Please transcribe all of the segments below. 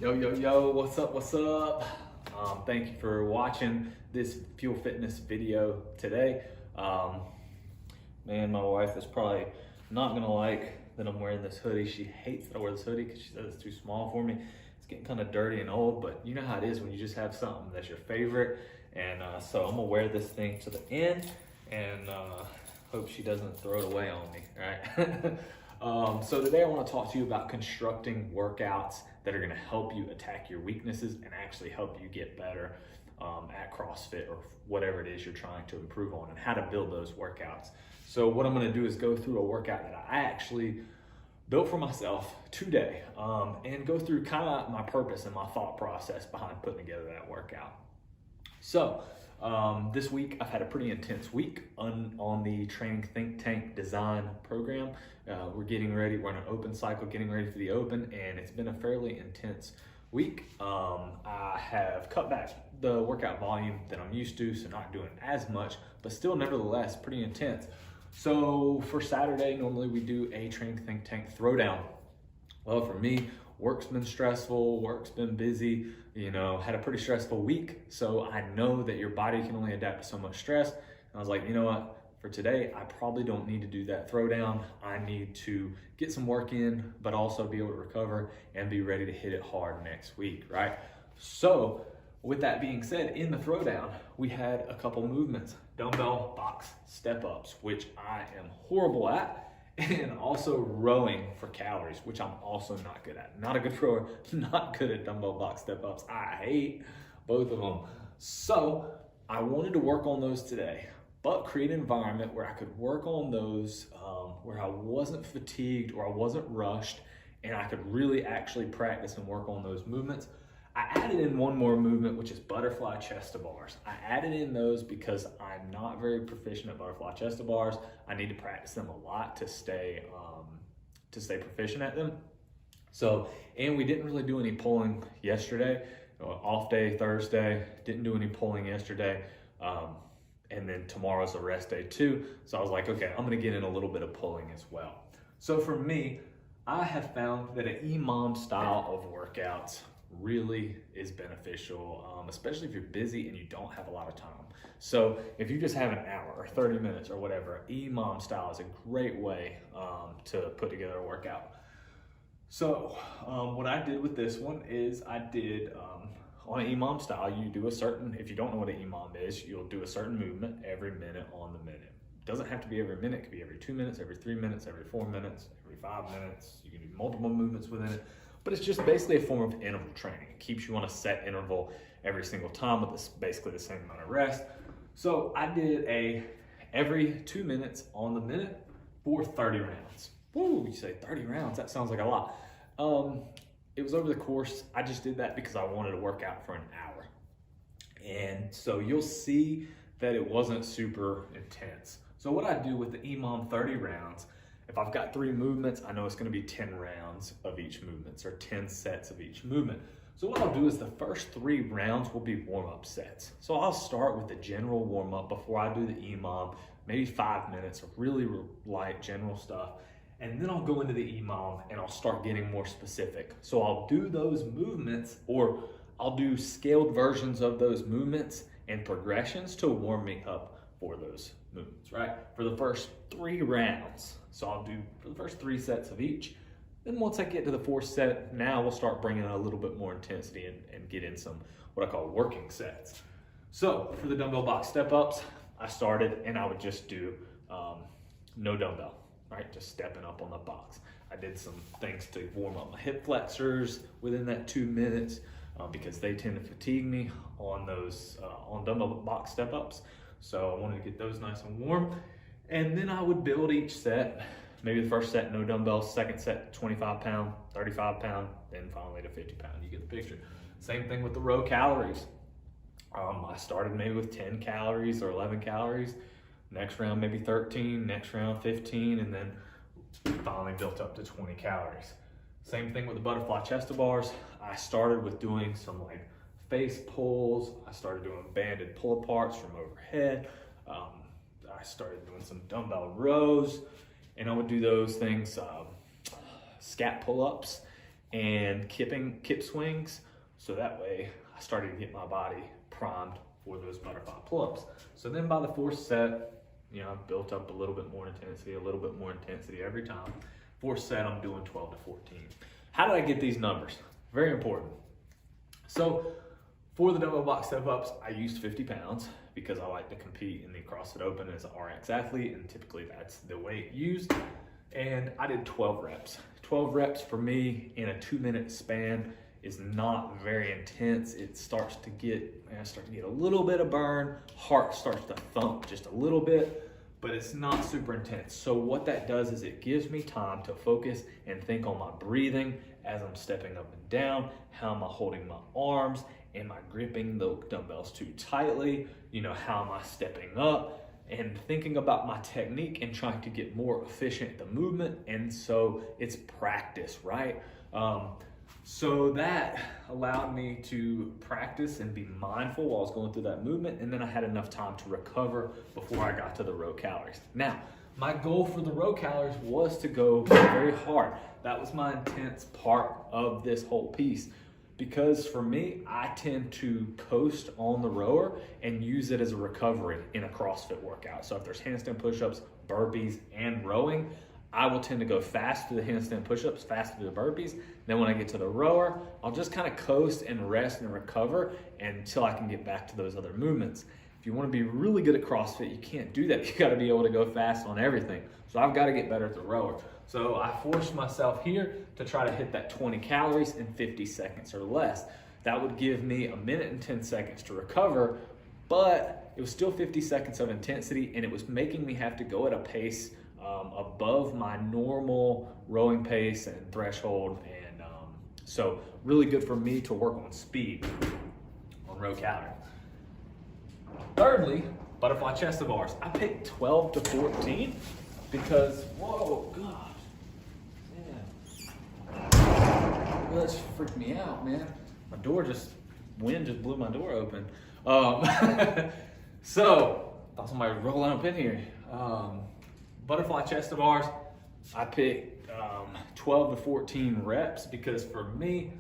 Yo, what's up? Thank you for watching this Fuel Fitness video today. Man, my wife is probably not gonna like that I'm wearing this hoodie. She hates that I wear this hoodie because she says it's too small for me. It's getting kind of dirty and old, but you know how it is when you just have something that's your favorite. And so I'm gonna wear this thing to the end and hope she doesn't throw it away on me, right? So today I want to talk to you about constructing workouts that are going to help you attack your weaknesses and actually help you get better at CrossFit or whatever it is you're trying to improve on, and how to build those workouts. So what I'm going to do is go through a workout that I actually built for myself today and go through kind of my purpose and my thought process behind putting together that workout. So this week I've had a pretty intense week on the Training Think Tank design program. We're getting ready, we're in an open cycle, getting ready for the open, and it's been a fairly intense week. I have cut back the workout volume that I'm used to, so not doing as much, but still nevertheless pretty intense. So for Saturday, normally we do a Training Think Tank throwdown. Well, for me, work's been stressful, work's been busy, had a pretty stressful week. So I know that your body can only adapt to so much stress. And I was like, you know what? For today, I probably don't need to do that throwdown. I need to get some work in, but also be able to recover and be ready to hit it hard next week, right? So with that being said, in the throwdown, we had a couple movements: dumbbell box step-ups, which I am horrible at, and also rowing for calories, which I'm also not good at. Not a good rower, not good at dumbbell box step-ups. I hate both of them. So I wanted to work on those today, but create an environment where I could work on those, where I wasn't fatigued or I wasn't rushed, and I could really actually practice and work on those movements. I added in one more movement, which is butterfly chest to bars. I added in those because I'm not very proficient at butterfly chest to bars. I need to practice them a lot to stay proficient at them. So, and we didn't really do any pulling yesterday. Off day Thursday, didn't do any pulling yesterday. And then tomorrow's a rest day too. So I was like, okay, I'm gonna get in a little bit of pulling as well. So for me, I have found that an EMOM style of workouts really is beneficial, especially if you're busy and you don't have a lot of time. So if you just have an hour or 30 minutes or whatever, EMOM style is a great way to put together a workout. So what I did with this one is I did, on an EMOM style, you do a certain, if you don't know what an EMOM is, you'll do a certain movement every minute on the minute. It doesn't have to be every minute, it could be every 2 minutes, every 3 minutes, every 4 minutes, every 5 minutes. You can do multiple movements within it, but it's just basically a form of interval training. It keeps you on a set interval every single time with basically the same amount of rest. So I did every 2 minutes on the minute for 30 rounds. Woo, you say 30 rounds, that sounds like a lot. It was over the course. I just did that because I wanted to work out for an hour. And so you'll see that it wasn't super intense. So what I do with the EMOM 30 rounds, if I've got 3 movements, I know it's gonna be 10 rounds of each movement, or 10 sets of each movement. So what I'll do is the first 3 rounds will be warm-up sets. So I'll start with the general warm-up before I do the EMOM, maybe 5 minutes of really light general stuff. And then I'll go into the EMOM and I'll start getting more specific. So I'll do those movements, or I'll do scaled versions of those movements and progressions to warm me up for those movements, right? For the first 3 rounds. So I'll do for the first 3 sets of each. Then once I get to the 4th set, now we'll start bringing in a little bit more intensity and get in some, what I call working sets. So for the dumbbell box step-ups, I started and I would just do no dumbbell. Right, just stepping up on the box. I did some things to warm up my hip flexors within that 2 minutes because they tend to fatigue me on those on dumbbell box step-ups. So I wanted to get those nice and warm. And then I would build each set. Maybe the first set, no dumbbells, second set, 25 pound, 35 pound, then finally to 50 pound. You get the picture. Same thing with the row calories. I started maybe with 10 calories or 11 calories. Next round, maybe 13, next round 15, and then finally built up to 20 calories. Same thing with the butterfly chest to bars. I started with doing some like face pulls. I started doing banded pull aparts from overhead. I started doing some dumbbell rows, and I would do those things, scat pull-ups and kip swings. So that way I started to get my body primed for those butterfly pull-ups. So then by the fourth set, you know, I built up a little bit more intensity every time. Fourth set, I'm doing 12 to 14. How did I get these numbers? Very important. So for the dumbbell box step-ups, I used 50 pounds because I like to compete in the CrossFit Open as an RX athlete, and typically that's the weight used. And I did 12 reps. 12 reps for me in a 2-minute span is not very intense. It starts to get, I start to get a little bit of burn, heart starts to thump just a little bit, but it's not super intense. So what that does is it gives me time to focus and think on my breathing as I'm stepping up and down. How am I holding my arms? Am I gripping the dumbbells too tightly? You know, how am I stepping up? And thinking about my technique and trying to get more efficient at the movement. And so it's practice, right? So that allowed me to practice and be mindful while I was going through that movement. And then I had enough time to recover before I got to the row calories. Now, my goal for the row calories was to go very hard. That was my intense part of this whole piece. Because for me, I tend to coast on the rower and use it as a recovery in a CrossFit workout. So if there's handstand push-ups, burpees, and rowing, I will tend to go fast through the handstand push-ups, fast through the burpees. Then when I get to the rower, I'll just kind of coast and rest and recover until I can get back to those other movements. If you want to be really good at CrossFit, you can't do that. You got to be able to go fast on everything. So I've got to get better at the rower. So I forced myself here to try to hit that 20 calories in 50 seconds or less. That would give me 1 minute and 10 seconds to recover, but it was still 50 seconds of intensity, and it was making me have to go at a pace above my normal rowing pace and threshold. And so really good for me to work on speed on row calorie. Thirdly, butterfly chest to bars. I picked 12 to 14 because, whoa, gosh, man. Well, that's freaked me out, man. My door wind just blew my door open. So, thought somebody was rolling up in here. Butterfly chest to bars, I picked 12 to 14 reps because for me,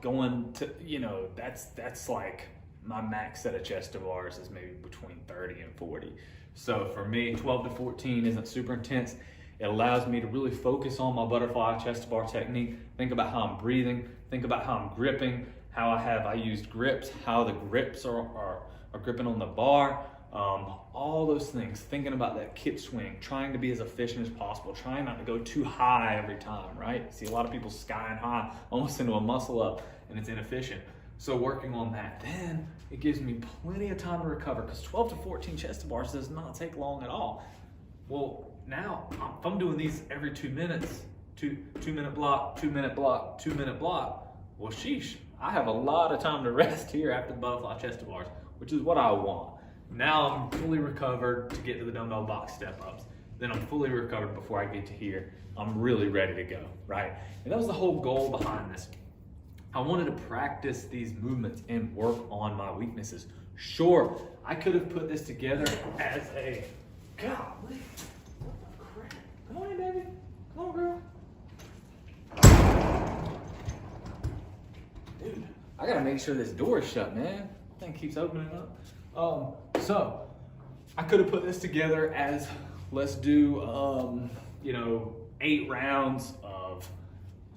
going to, you know, that's like my max set of chest to bars is maybe between 30 and 40. So for me, 12 to 14 isn't super intense. It allows me to really focus on my butterfly chest to bar technique, think about how I'm breathing, think about how I'm gripping, how I used grips, how the grips are gripping on the bar, all those things, thinking about that kip swing, trying to be as efficient as possible, trying not to go too high every time, right? See a lot of people skying high, almost into a muscle up, and it's inefficient. So working on that, then it gives me plenty of time to recover because 12 to 14 chest to bars does not take long at all. Well, now if I'm doing these every 2 minutes, two minute block, 2 minute block, 2 minute block, well, sheesh, I have a lot of time to rest here after the butterfly chest to bars, which is what I want. Now I'm fully recovered to get to the dumbbell box step-ups. Then I'm fully recovered before I get to here. I'm really ready to go, right? And that was the whole goal behind this. I wanted to practice these movements and work on my weaknesses. Sure, I could have put this together as a, golly, what the crap? Come on in, baby. Come on, girl. Dude, I gotta make sure this door is shut, man. That thing keeps opening up. So I could have put this together as, let's do, 8 rounds of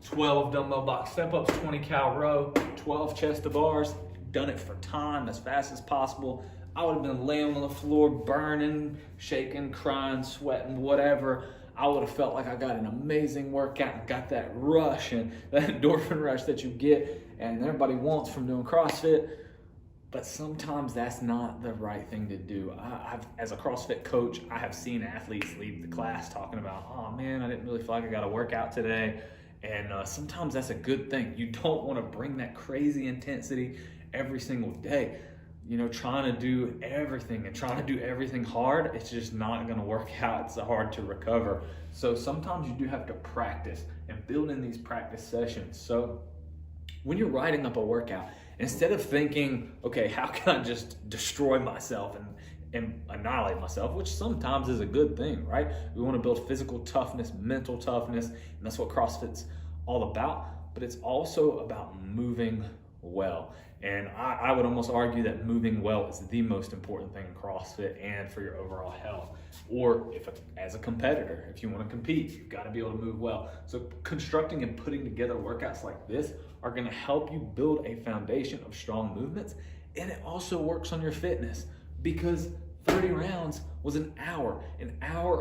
12 dumbbell box step-ups, 20 cal row, 12 chest to bars, done it for time as fast as possible. I would have been laying on the floor, burning, shaking, crying, sweating, whatever. I would have felt like I got an amazing workout and got that rush and that endorphin rush that you get and everybody wants from doing CrossFit. But sometimes that's not the right thing to do. As a CrossFit coach, I have seen athletes leave the class talking about, oh man, I didn't really feel like I got a workout today. And sometimes that's a good thing. You don't want to bring that crazy intensity every single day. You know, trying to do everything and trying to do everything hard, it's just not going to work out. It's hard to recover. So sometimes you do have to practice and build in these practice sessions. So when you're writing up a workout, instead of thinking, okay, how can I just destroy myself and annihilate myself, which sometimes is a good thing, right? We want to build physical toughness, mental toughness, and that's what CrossFit's all about. but it's also about moving well. And I would almost argue that moving well is the most important thing in CrossFit and for your overall health. Or as a competitor, if you want to compete, you've got to be able to move well. So constructing and putting together workouts like this are going to help you build a foundation of strong movements. And it also works on your fitness, because 30 rounds was an hour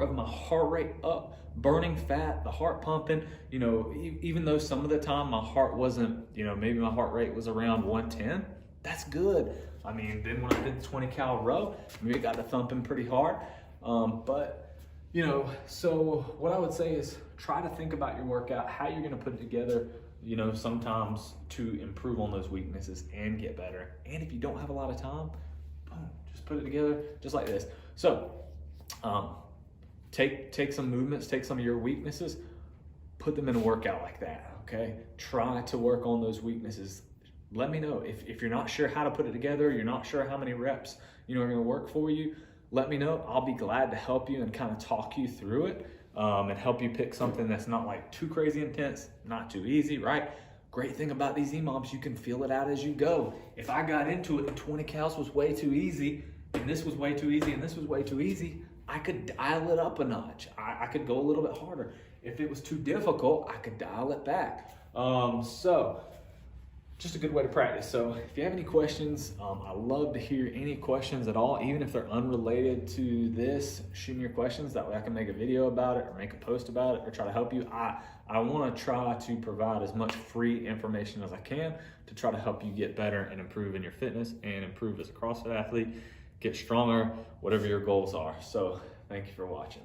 of my heart rate up, burning fat, the heart pumping, you know, even though some of the time my heart wasn't, you know, maybe my heart rate was around 110, that's good. I mean, then when I did the 20 cal row, maybe it got to thumping pretty hard. But, you know, so what I would say is try to think about your workout, how you're gonna put it together, you know, sometimes to improve on those weaknesses and get better. And if you don't have a lot of time, boom, just put it together just like this. So take some movements, take some of your weaknesses, put them in a workout like that, okay? Try to work on those weaknesses. Let me know if you're not sure how to put it together, you're not sure how many reps, you know, are gonna work for you, let me know. I'll be glad to help you and kind of talk you through it, and help you pick something that's not like too crazy intense, not too easy, right? Great thing about these EMOMs, you can feel it out as you go. If I got into it and 20 cals was way too easy, and this was way too easy, and this was way too easy, I could dial it up a notch. I could go a little bit harder. If it was too difficult, I could dial it back. So just a good way to practice. So if you have any questions, I love to hear any questions at all, even if they're unrelated to this. Shoot me your questions, that way I can make a video about it or make a post about it or try to help you. I want to try to provide as much free information as I can to try to help you get better and improve in your fitness and improve as a CrossFit athlete, get stronger, whatever your goals are. So thank you for watching.